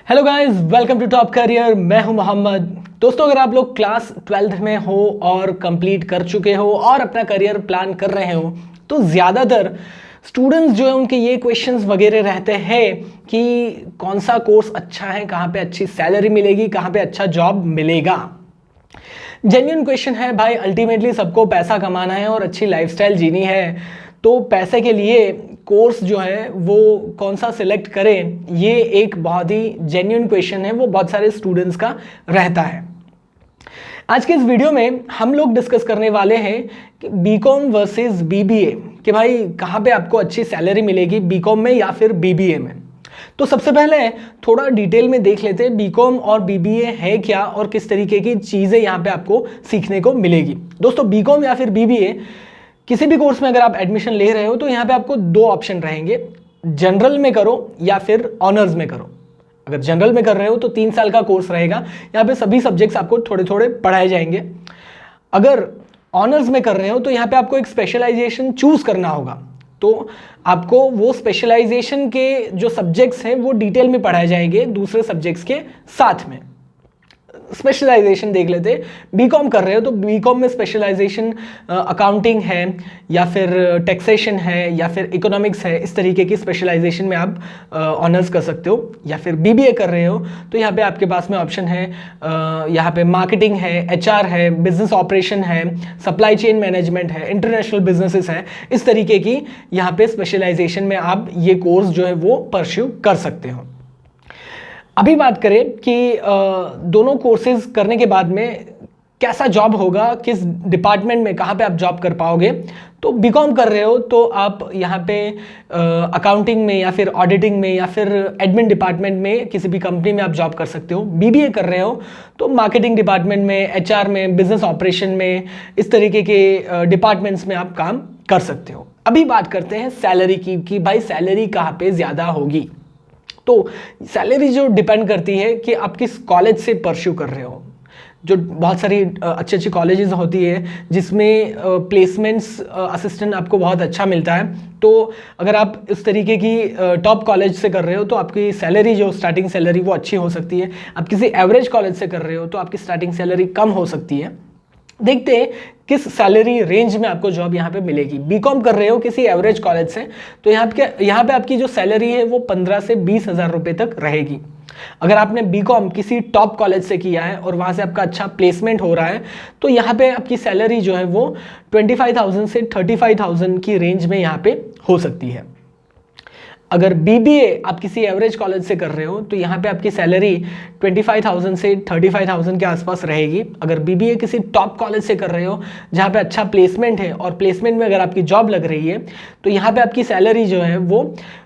Hello guys, welcome to top career. मैं हूं मोहम्मद। दोस्तों, अगर आप लोग क्लास 12th में हो और कंप्लीट कर चुके हो और अपना करियर प्लान कर रहे हो तो ज़्यादातर स्टूडेंट्स जो है उनके ये क्वेश्चंस वगैरह रहते हैं कि कौन सा कोर्स अच्छा है, कहाँ पे अच्छी सैलरी मिलेगी, कहाँ पे अच्छा जॉब मिलेगा। जेन्युइन क्वेश्चन है भाई। अल्टीमेटली सबको पैसा कमाना है और अच्छी लाइफस्टाइल जीनी है, तो पैसे के लिए कोर्स जो है वो कौन सा सिलेक्ट करें, ये एक बहुत ही जेन्युइन क्वेश्चन है, वो बहुत सारे स्टूडेंट्स का रहता है। आज के इस वीडियो में हम लोग डिस्कस करने वाले हैं कि बीकॉम वर्सेस बीबीए, कि भाई कहाँ पे आपको अच्छी सैलरी मिलेगी, बीकॉम में या फिर बीबीए में। तो सबसे पहले थोड़ा डिटेल में देख लेते हैं बीकॉम और बीबीए है क्या और किस तरीके की चीज़ें यहाँ पे आपको सीखने को मिलेगी। दोस्तों, बीकॉम या फिर बीबीए किसी भी कोर्स में अगर आप एडमिशन ले रहे हो तो यहाँ पे आपको दो ऑप्शन रहेंगे, जनरल में करो या फिर ऑनर्स में करो। अगर जनरल में कर रहे हो तो 3 साल का कोर्स रहेगा, यहाँ पे सभी सब्जेक्ट्स आपको थोड़े थोड़े पढ़ाए जाएंगे। अगर ऑनर्स में कर रहे हो तो यहाँ पे आपको एक स्पेशलाइजेशन चूज करना होगा, तो आपको वो स्पेशलाइजेशन के जो सब्जेक्ट्स हैं वो डिटेल में पढ़ाए जाएंगे दूसरे सब्जेक्ट्स के साथ में। स्पेशलाइजेशन देख लेते हैं। बीकॉम कर रहे हो तो बीकॉम में स्पेशलाइजेशन अकाउंटिंग है या फिर टैक्सेशन है या फिर इकोनॉमिक्स है, इस तरीके की स्पेशलाइजेशन में आप ऑनर्स कर सकते हो। या फिर बीबीए कर रहे हो तो यहाँ पे आपके पास में ऑप्शन है, यहाँ पे मार्केटिंग है, एचआर है, बिजनेस ऑपरेशन है, सप्लाई चेन मैनेजमेंट है, इंटरनेशनल बिजनेसेस है। इस तरीके की यहाँ पे स्पेशलाइजेशन में आप ये कोर्स जो है वो परस्यू कर सकते हो। अभी बात करें कि दोनों कोर्सेज करने के बाद में कैसा जॉब होगा, किस डिपार्टमेंट में, कहाँ पे आप जॉब कर पाओगे। तो बीकॉम कर रहे हो तो आप यहाँ पे अकाउंटिंग में या फिर ऑडिटिंग में या फिर एडमिन डिपार्टमेंट में किसी भी कंपनी में आप जॉब कर सकते हो। बीबीए कर रहे हो तो मार्केटिंग डिपार्टमेंट में, एचआर में, बिजनेस ऑपरेशन में, इस तरीके के डिपार्टमेंट्स में आप काम कर सकते हो। अभी बात करते हैं सैलरी की कि भाई सैलरी कहाँ पे ज़्यादा होगी। तो सैलरी जो डिपेंड करती है कि आप किस कॉलेज से परस्यू कर रहे हो। जो बहुत सारी अच्छी अच्छी कॉलेजेस होती है जिसमें प्लेसमेंट्स असिस्टेंट आपको बहुत अच्छा मिलता है। तो अगर आप इस तरीके की टॉप कॉलेज से कर रहे हो तो आपकी सैलरी जो स्टार्टिंग सैलरी वो अच्छी हो सकती है। आप किसी एवरेज कॉलेज से कर रहे हो तो आपकी स्टार्टिंग सैलरी कम हो सकती है। देखते हैं किस सैलरी रेंज में आपको जॉब यहाँ पे मिलेगी। बीकॉम कर रहे हो किसी एवरेज कॉलेज से तो यहाँ पे आपकी जो सैलरी है वो 15 से 20 हज़ार रुपये तक रहेगी। अगर आपने बीकॉम किसी टॉप कॉलेज से किया है और वहाँ से आपका अच्छा प्लेसमेंट हो रहा है तो यहाँ पे आपकी सैलरी जो है वो 25,000 से 35,000 की रेंज में यहाँ पे हो सकती है। अगर बीबीए आप किसी एवरेज कॉलेज से कर रहे हो तो यहाँ पे आपकी सैलरी 25,000 से 35,000 के आसपास रहेगी। अगर बीबीए किसी टॉप कॉलेज से कर रहे हो जहाँ पे अच्छा प्लेसमेंट है और प्लेसमेंट में अगर आपकी जॉब लग रही है तो यहाँ पे आपकी सैलरी जो है वो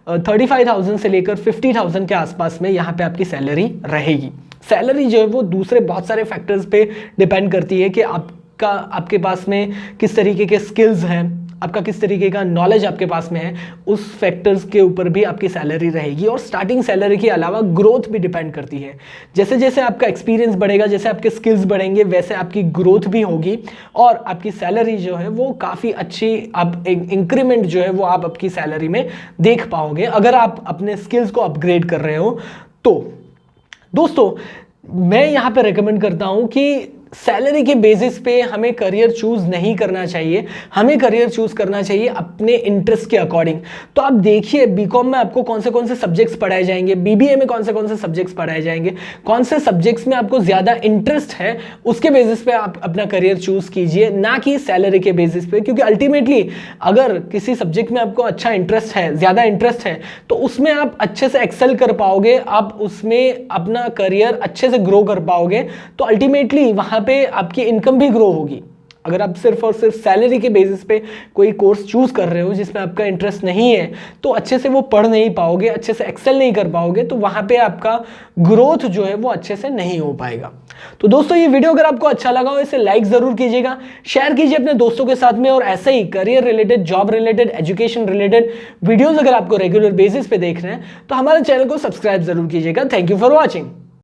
35,000 से लेकर 50,000 के आसपास में यहाँ पे आपकी सैलरी रहेगी। सैलरी जो है वो दूसरे बहुत सारे फैक्टर्स पे डिपेंड करती है कि आपके पास में किस तरीके के स्किल्स हैं, आपका किस तरीके का नॉलेज आपके पास में है, उस फैक्टर्स के ऊपर भी आपकी सैलरी रहेगी। और स्टार्टिंग सैलरी के अलावा ग्रोथ भी डिपेंड करती है। जैसे जैसे आपका एक्सपीरियंस बढ़ेगा, जैसे आपके स्किल्स बढ़ेंगे, वैसे आपकी ग्रोथ भी होगी और आपकी सैलरी जो है वो काफ़ी अच्छी, आप एक इंक्रीमेंट जो है वो आप आपकी सैलरी में देख पाओगे अगर आप अपने स्किल्स को अपग्रेड कर रहे हो। तो दोस्तों, मैं यहाँ पे रेकमेंड करता हूँ कि सैलरी के बेसिस पे हमें करियर चूज नहीं करना चाहिए। हमें करियर चूज करना चाहिए अपने इंटरेस्ट के अकॉर्डिंग। तो आप देखिए बीकॉम में आपको कौन से सब्जेक्ट्स पढ़ाए जाएंगे, बीबीए में कौन से सब्जेक्ट्स पढ़ाए जाएंगे, कौन से सब्जेक्ट्स में आपको ज़्यादा इंटरेस्ट है, उसके बेसिस पे आप अपना करियर चूज कीजिए, ना कि सैलरी के बेसिस पे। क्योंकि अल्टीमेटली अगर किसी सब्जेक्ट में आपको अच्छा इंटरेस्ट है, ज़्यादा इंटरेस्ट है, तो उसमें आप अच्छे से एक्सेल कर पाओगे, आप उसमें अपना करियर अच्छे से ग्रो कर पाओगे। तो अल्टीमेटली वहाँ पे आपकी इनकम भी ग्रो होगी। अगर आप सिर्फ और सिर्फ सैलरी के बेसिस पे कोई कोर्स चूज कर रहे हो जिसमें आपका इंटरेस्ट नहीं है तो अच्छे से वो पढ़ नहीं पाओगे, अच्छे से एक्सेल नहीं कर पाओगे, तो वहां पे आपका ग्रोथ जो है वो अच्छे से नहीं हो पाएगा। तो दोस्तों, ये वीडियो अगर आपको अच्छा लगा हो इसे लाइक जरूर कीजिएगा, शेयर कीजिए अपने दोस्तों के साथ में। और ऐसे ही career related, job related, education related videos अगर आपको रेगुलर बेसिस पे देख रहे हैं तो हमारे चैनल को सब्सक्राइब जरूर कीजिएगा। Thank you for watching.